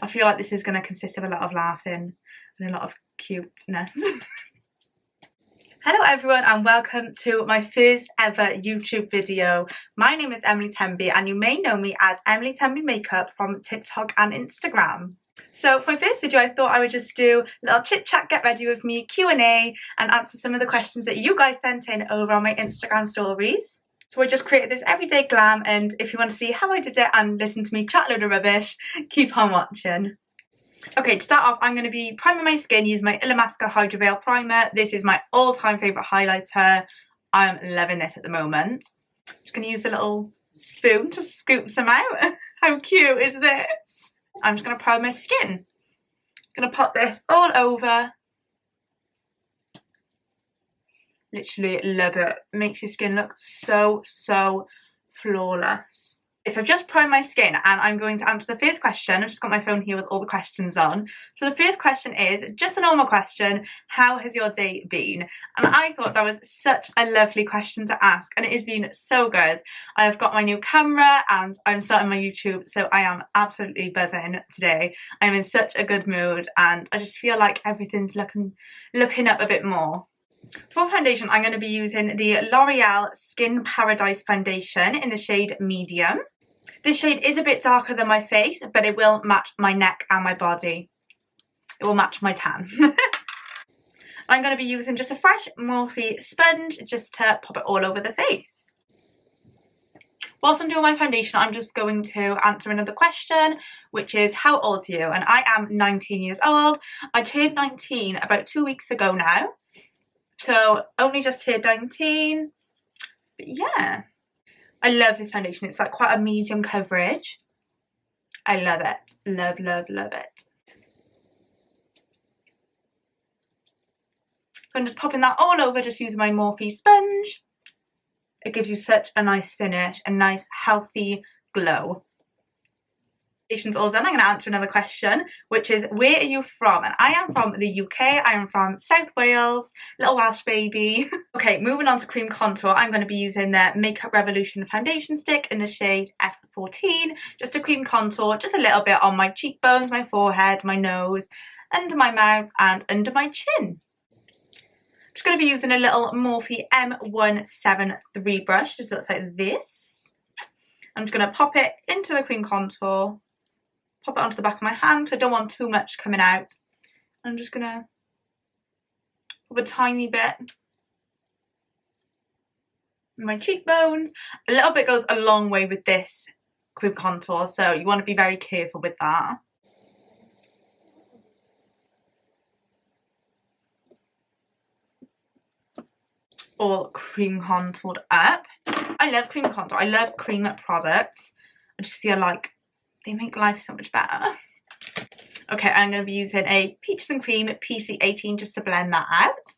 I feel like this is going to consist of a lot of laughing and a lot of cuteness. Hello everyone and welcome to my first ever YouTube video. My name is Emily Temby and you may know me as Emily Temby Makeup from TikTok and Instagram. So for my first video I thought I would just do a little chit chat, get ready with me, Q&A and answer some of the questions that you guys sent in over on my Instagram stories. So I just created this everyday glam, and if you want to see how I did it and listen to me chat a load of rubbish, keep on watching. Okay, to start off, I'm going to be priming my skin using my Illamasqua Hydro Veil Primer. This is my all-time favourite highlighter. I'm loving this at the moment. Just going to use the little spoon to scoop some out. How cute is this? I'm just going to prime my skin. I'm going to pop this all over. Literally love it. Makes your skin look so flawless. So I've just primed my skin and I'm going to answer the first question. I've just got my phone here with all the questions on. So the first question is just a normal question. How has your day been? And I thought that was such a lovely question to ask and it has been so good. I've got my new camera and I'm starting my YouTube, so I am absolutely buzzing today. I'm in such a good mood and I just feel like everything's looking up a bit more. For foundation, I'm going to be using the L'Oreal Skin Paradise Foundation in the shade Medium. This shade is a bit darker than my face, but it will match my neck and my body. It will match my tan. I'm going to be using just a fresh Morphe sponge just to pop it all over the face. Whilst I'm doing my foundation, I'm just going to answer another question, which is how old are you? And I am 19 years old. I turned 19 about 2 weeks ago now. So only just turned 19, but yeah, I love this foundation. It's like quite a medium coverage. I love it. Love it. So I'm just popping that all over, just using my Morphe sponge. It gives you such a nice finish, a nice healthy glow. All done. I'm going to answer another question, which is where are you from? And I am from the UK. I am from South Wales, little Welsh baby. Okay, moving on to cream contour, I'm going to be using the Makeup Revolution foundation stick in the shade F14, just a cream contour, just a little bit on my cheekbones, my forehead, my nose, under my mouth and under my chin. I'm just going to be using a little Morphe M173 brush, just looks like this. I'm just going to pop it into the cream contour. Pop it onto the back of my hand, so I don't want too much coming out. I'm just gonna pop a tiny bit in my cheekbones. A little bit goes a long way with this cream contour, so you want to be very careful with that. All cream contoured up. I love cream contour. I love cream products. I just feel like they make life so much better. Okay, I'm going to be using a Peaches and Cream PC18 just to blend that out.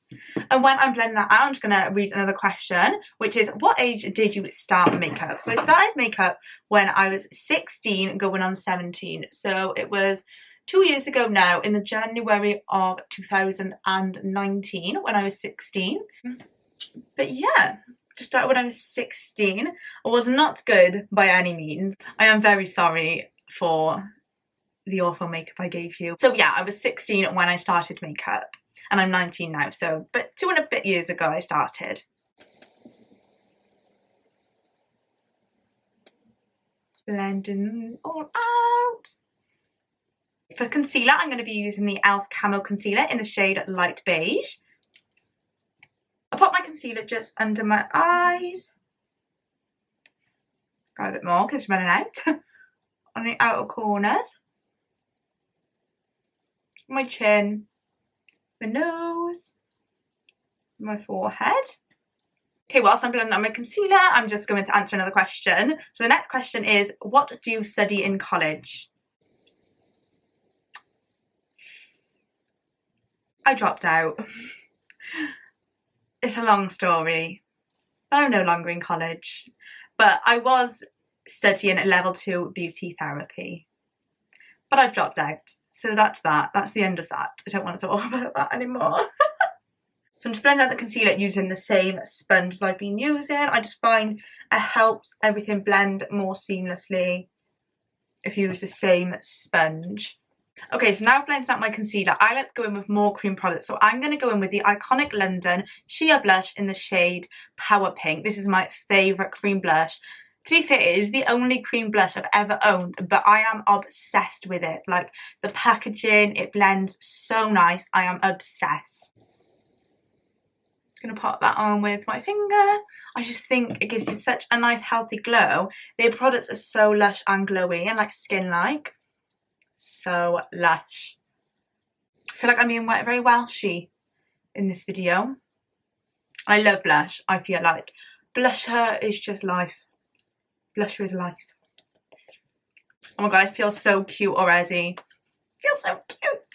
And when I'm blending that out, I'm just going to read another question, which is what age did you start makeup? So I started makeup when I was 16 going on 17. So it was 2 years ago now, in the January of 2019 when I was 16. But yeah, just started when I was 16. I was not good by any means. I am very sorry for the awful makeup I gave you. So yeah, I was 16 when I started makeup and I'm 19 now, so but 2 and a bit years ago I started. Blending all out. For concealer, I'm going to be using the e.l.f. Camo Concealer in the shade Light Beige. I put my concealer just under my eyes. Go a bit more because it's running out. On the outer corners. My chin. My nose. My forehead. Okay, whilst I'm blending out my concealer, I'm just going to answer another question. So the next question is, what do you study in college? I dropped out. It's a long story. I'm no longer in college. But I was studying level 2 beauty therapy. But I've dropped out. So that's that. That's the end of that. I don't want to talk about that anymore. So I'm just blending out the concealer using the same sponge as I've been using. I just find it helps everything blend more seamlessly. if you use the same sponge. Okay, so now I've blended out my concealer, I like to go in with more cream products. So I'm going to go in with the Iconic London Sheer Blush in the shade Power Pink. This is my favourite cream blush. To be fair, it is the only cream blush I've ever owned, but I am obsessed with it. Like, the packaging, it blends so nice. I am obsessed. Just going to pop that on with my finger. I just think it gives you such a nice healthy glow. Their products are so lush and glowy and like skin-like. So lush. I feel like I'm being very Welshy in this video. I love blush. I feel like blusher is just life. Blusher is life. Oh my god, I feel so cute already. I feel so cute.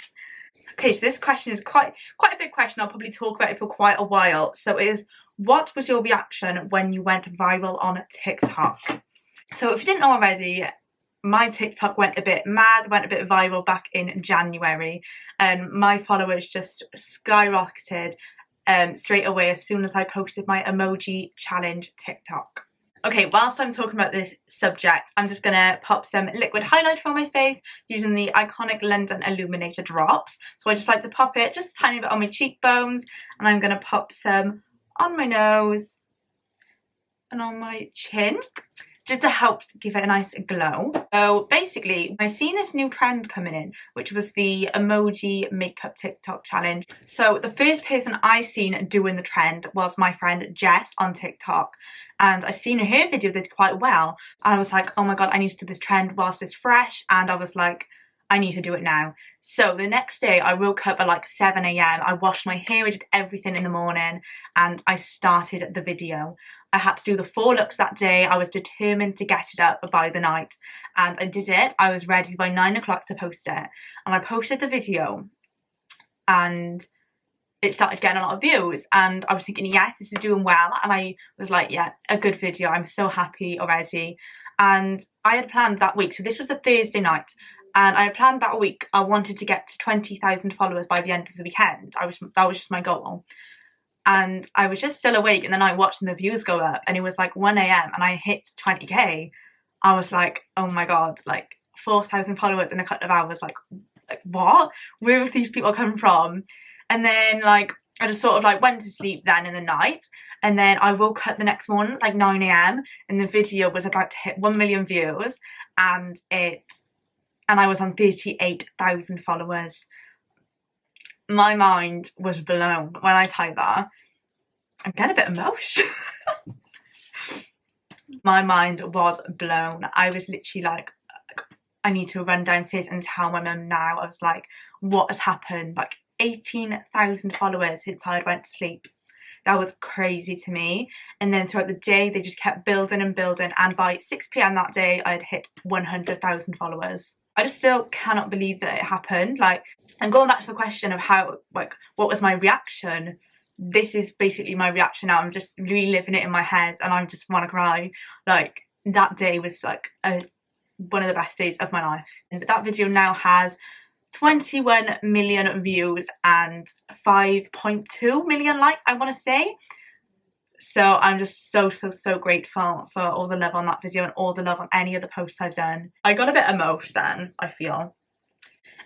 Okay, so this question is quite a big question. I'll probably talk about it for quite a while. So it is, what was your reaction when you went viral on TikTok? So if you didn't know already, my TikTok went a bit mad, went a bit viral back in January, and my followers just skyrocketed straight away as soon as I posted my emoji challenge TikTok. Okay, whilst I'm talking about this subject, I'm just gonna pop some liquid highlighter on my face using the Iconic London Illuminator drops. So I just like to pop it just a tiny bit on my cheekbones, and I'm gonna pop some on my nose and on my chin, just to help give it a nice glow. So basically, I've seen this new trend coming in, which was the emoji makeup TikTok challenge. So the first person I seen doing the trend was my friend Jess on TikTok. And I seen her video did quite well. And I was like, oh my god, I need to do this trend whilst it's fresh. And I was like, I need to do it now. So the next day I woke up at like 7 AM. I washed my hair, I did everything in the morning, and I started the video. I had to do the 4 looks that day. I was determined to get it up by the night, and I did it. I was ready by 9 o'clock to post it, and I posted the video, and it started getting a lot of views, and I was thinking, yes, this is doing well, and I was like, yeah, a good video. I'm so happy already. And I had planned that week, so this was the Thursday night, and I had planned that week I wanted to get to 20,000 followers by the end of the weekend. That was just my goal. And I was just still awake in the night watching the views go up, and it was like 1 AM and I hit 20k. I was like, oh my god, like 4,000 followers in a couple of hours, like what? Where have these people come from? And then like I just sort of like went to sleep then in the night, and then I woke up the next morning like 9 AM and the video was about to hit 1 million views, and I was on 38,000 followers. My mind was blown when I typed that. I'm getting a bit emotional. My mind was blown. I was literally like, I need to run downstairs and tell my mum now. I was like, what has happened? Like 18,000 followers since I went to sleep. That was crazy to me. And then throughout the day, they just kept building and building. And by 6 PM that day, I had hit 100,000 followers. I just still cannot believe that it happened. Like, and going back to the question of how, like, what was my reaction? This is basically my reaction now. I'm just reliving it in my head and I just want to cry. Like, that day was like one of the best days of my life. And that video now has 21 million views and 5.2 million likes, I want to say. So I'm just so grateful for all the love on that video and all the love on any of the posts I've done. I got a bit emotional then, I feel.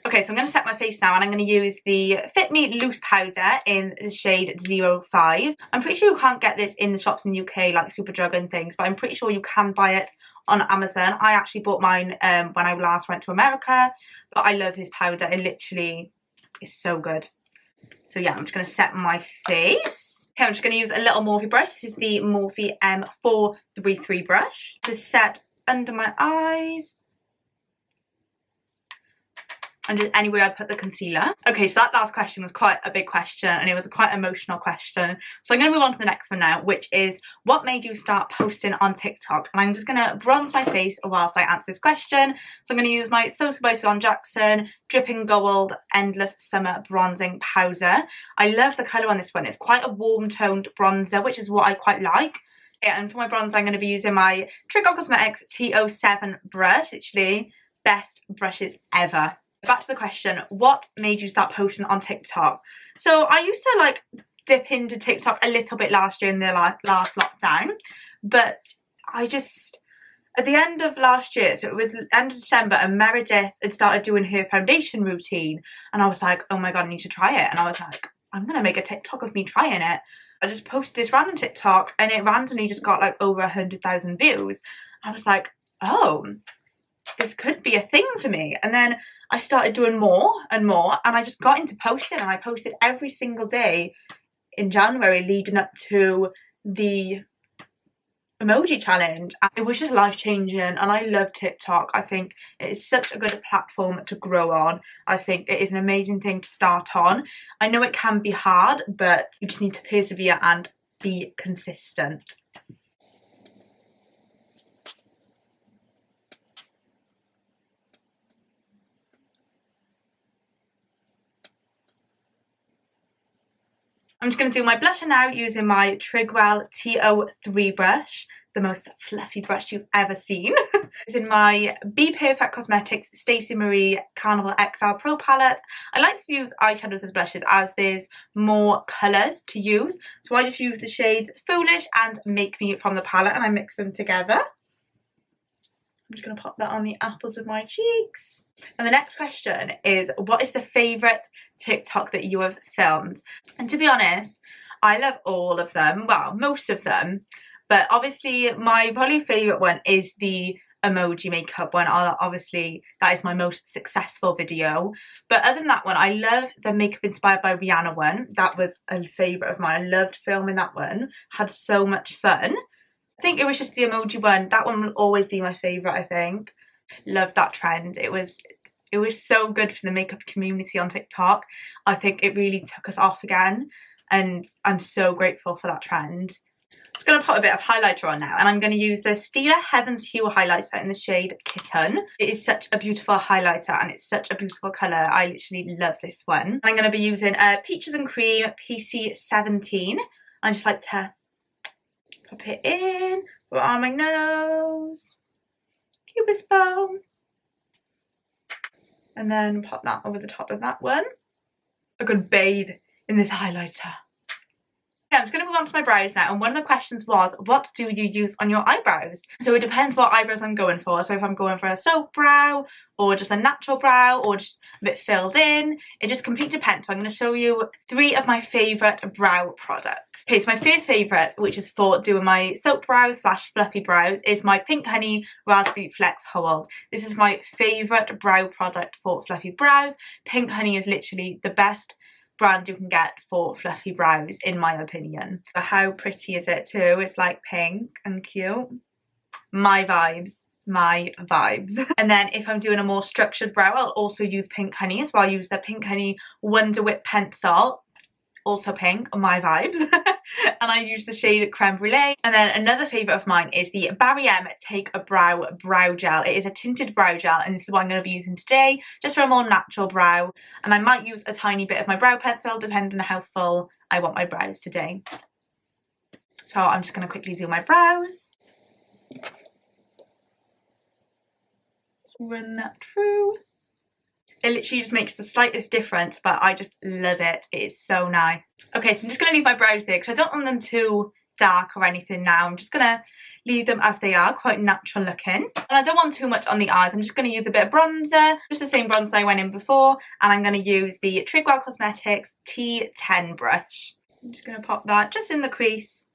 Okay, so I'm going to set my face now, and I'm going to use the Fit Me Loose Powder in the shade 05. I'm pretty sure you can't get this in the shops in the UK, like Superdrug and things, but I'm pretty sure you can buy it on Amazon. I actually bought mine when I last went to America, but I love this powder. It literally is so good. So yeah, I'm just going to set my face. Okay, I'm just going to use a little Morphe brush. This is the Morphe M433 brush to set under my eyes and just anywhere I put the concealer. Okay, so that last question was quite a big question, and it was a quite emotional question. So I'm going to move on to the next one now, which is, what made you start posting on TikTok? And I'm just going to bronze my face whilst I answer this question. So I'm going to use my Sosa by Swan Jackson Dripping Gold Endless Summer Bronzing Powder. I love the colour on this one. It's quite a warm toned bronzer, which is what I quite like. Yeah, and for my bronzer, I'm going to be using my Trigger Cosmetics T07 brush. Literally, best brushes ever. Back to the question, what made you start posting on TikTok? So I used to like dip into TikTok a little bit last year in the last lockdown, but I just At the end of last year, so it was end of December, and Meredith had started doing her foundation routine, and I was like, oh my god, I need to try it. And I was like, I'm gonna make a TikTok of me trying it. I just posted this random TikTok and it randomly just got like over 100,000 views. I was like, oh, this could be a thing for me. And then I started doing more and more, and I just got into posting, and I posted every single day in January leading up to the emoji challenge. It was just life-changing, and I love TikTok. I think it is such a good platform to grow on. I think it is an amazing thing to start on. I know it can be hard, but you just need to persevere and be consistent. I'm just going to do my blusher now using my Grwm TO3 brush, the most fluffy brush you've ever seen. Using my Be Perfect Cosmetics Stacey Marie Carnival XL Pro palette. I like to use eyeshadows as blushes as there's more colours to use. So I just use the shades Foolish and Make Me from the palette, and I mix them together. I'm just going to pop that on the apples of my cheeks. And the next question is, what is the favourite TikTok that you have filmed? And to be honest, I love all of them. Well, most of them. But obviously my probably favourite one is the emoji makeup one. Obviously that is my most successful video. But other than that one, I love the makeup inspired by Rihanna one. That was a favourite of mine. I loved filming that one. Had so much fun. I think it was just the emoji one. That one will always be my favourite, I think. Loved that trend. It was so good for the makeup community on TikTok. I think it really took us off again, and I'm so grateful for that trend. I'm just going to put a bit of highlighter on now, and I'm going to use the Stila Heaven's Hue highlighter in the shade Kitten. It is such a beautiful highlighter, and it's such a beautiful colour. I literally love this one. I'm going to be using Peaches and Cream PC17. I just like to pop it in, put it on my nose, Cupid's bow, and then pop that over the top of that one. I could bathe in this highlighter. Yeah, I'm just going to move on to my brows now, and one of the questions was, what do you use on your eyebrows? So it depends what eyebrows I'm going for. So if I'm going for a soap brow, or just a natural brow, or just a bit filled in, it just completely depends. So I'm going to show you 3 of my favourite brow products. Okay, so my first favourite, which is for doing my soap brows / fluffy brows, is my Pink Honey Raspberry Flex Hold. This is my favourite brow product for fluffy brows. Pink Honey is literally the best brand you can get for fluffy brows, in my opinion. But how pretty is it too? It's like pink and cute. My vibes. My vibes. And then if I'm doing a more structured brow, I'll also use Pink Honey. So I'll use the Pink Honey Wonder Whip Pencil. Also pink, my vibes. And I use the shade Creme Brulee. And then another favourite of mine is the Barry M Take a Brow Brow Gel. It is a tinted brow gel, and this is what I'm going to be using today, just for a more natural brow. And I might use a tiny bit of my brow pencil, depending on how full I want my brows today. So I'm just going to quickly do my brows. Run that through. It literally just makes the slightest difference, but I just love it. It is so nice. Okay, so I'm just going to leave my brows there because I don't want them too dark or anything now. I'm just going to leave them as they are, quite natural looking. And I don't want too much on the eyes. I'm just going to use a bit of bronzer, just the same bronzer I went in before. And I'm going to use the Grwm Cosmetics T10 brush. I'm just going to pop that just in the crease.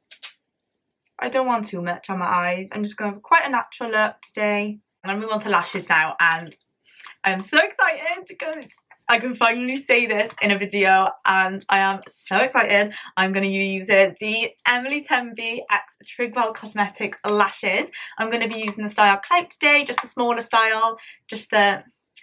I don't want too much on my eyes. I'm just going to have quite a natural look today. I'm going to move on to lashes now, and I'm so excited because I can finally say this in a video, and I am so excited. I'm going to be using the Emily Temby X Grwm Cosmetics lashes. I'm going to be using the style Clout today, just the smaller style, just the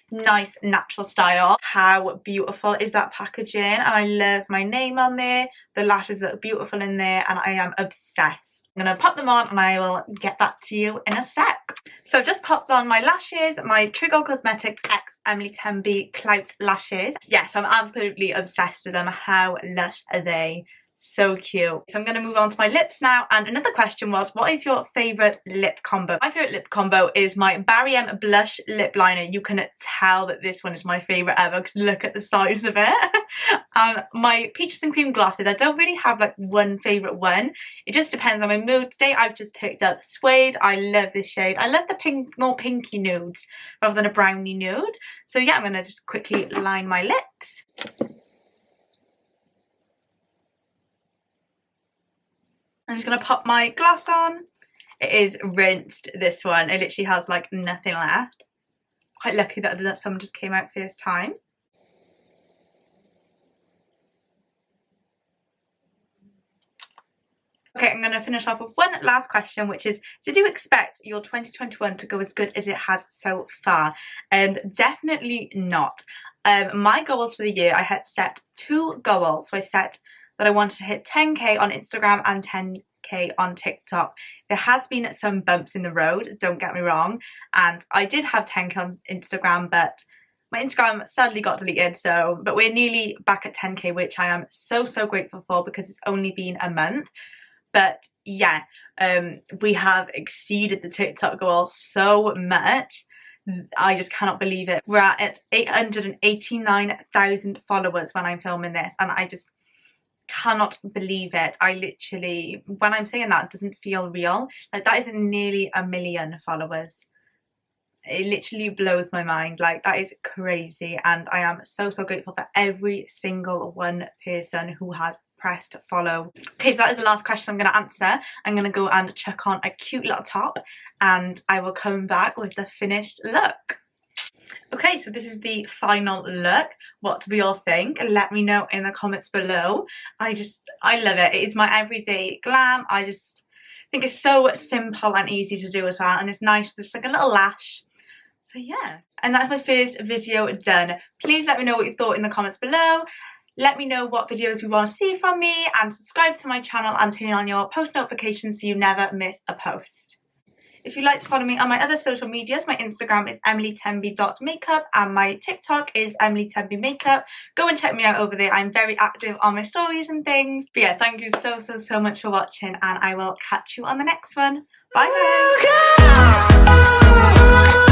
nice natural style. How beautiful is that packaging? And I love my name on there. The lashes look beautiful in there, and I am obsessed. I'm going to pop them on and I will get back to you in a sec. So I've just popped on my lashes, my Grwm Cosmetics X Emily Temby Clout lashes. Yes, I'm absolutely obsessed with them. How lush are they? So cute. So I'm going to move on to my lips now, and another question was, what is your favourite lip combo? My favourite lip combo is my Barry M blush lip liner. You can tell that this one is my favourite ever because look at the size of it. My peaches and cream glosses, I don't really have like one favourite one. It just depends on my mood. Today I've just picked up Suede. I love this shade. I love the pink, more pinky nudes rather than a brownie nude. So yeah, I'm going to just quickly line my lips. I'm just going to pop my gloss on. It is rinsed, this one. It literally has like nothing left. Quite lucky that some just came out first time. Okay, I'm going to finish off with one last question, which is, did you expect your 2021 to go as good as it has so far? Definitely not. My goals for the year, I had set 2 goals. So I set that I wanted to hit 10k on Instagram and 10k on TikTok. There has been some bumps in the road, don't get me wrong, and I did have 10k on Instagram, but my Instagram sadly got deleted, but we're nearly back at 10k, which I am so grateful for because it's only been a month. But yeah, we have exceeded the TikTok goal so much. I just cannot believe it. We're at 889,000 followers when I'm filming this, and I just cannot believe it. I literally, when I'm saying that, it doesn't feel real. Like, that is nearly 1 million followers. It literally blows my mind. Like, that is crazy, and I am so grateful for every single one person who has pressed follow. Okay, so that is the last question I'm going to answer. I'm going to go and chuck on a cute little top, and I will come back with the finished look. Okay, so this is the final look. What do we all think? Let me know in the comments below. I love it. It is my everyday glam. I just think it's so simple and easy to do as well, and it's nice. There's like a little lash. So yeah, and that's my first video done. Please let me know what you thought in the comments below. Let me know what videos you want to see from me, and subscribe to my channel and turn on your post notifications so you never miss a post. If you'd like to follow me on my other social medias, my Instagram is emilytemby.makeup and my TikTok is emilytembymakeup. Go and check me out over there. I'm very active on my stories and things. But yeah, thank you so much for watching, and I will catch you on the next one. Bye guys!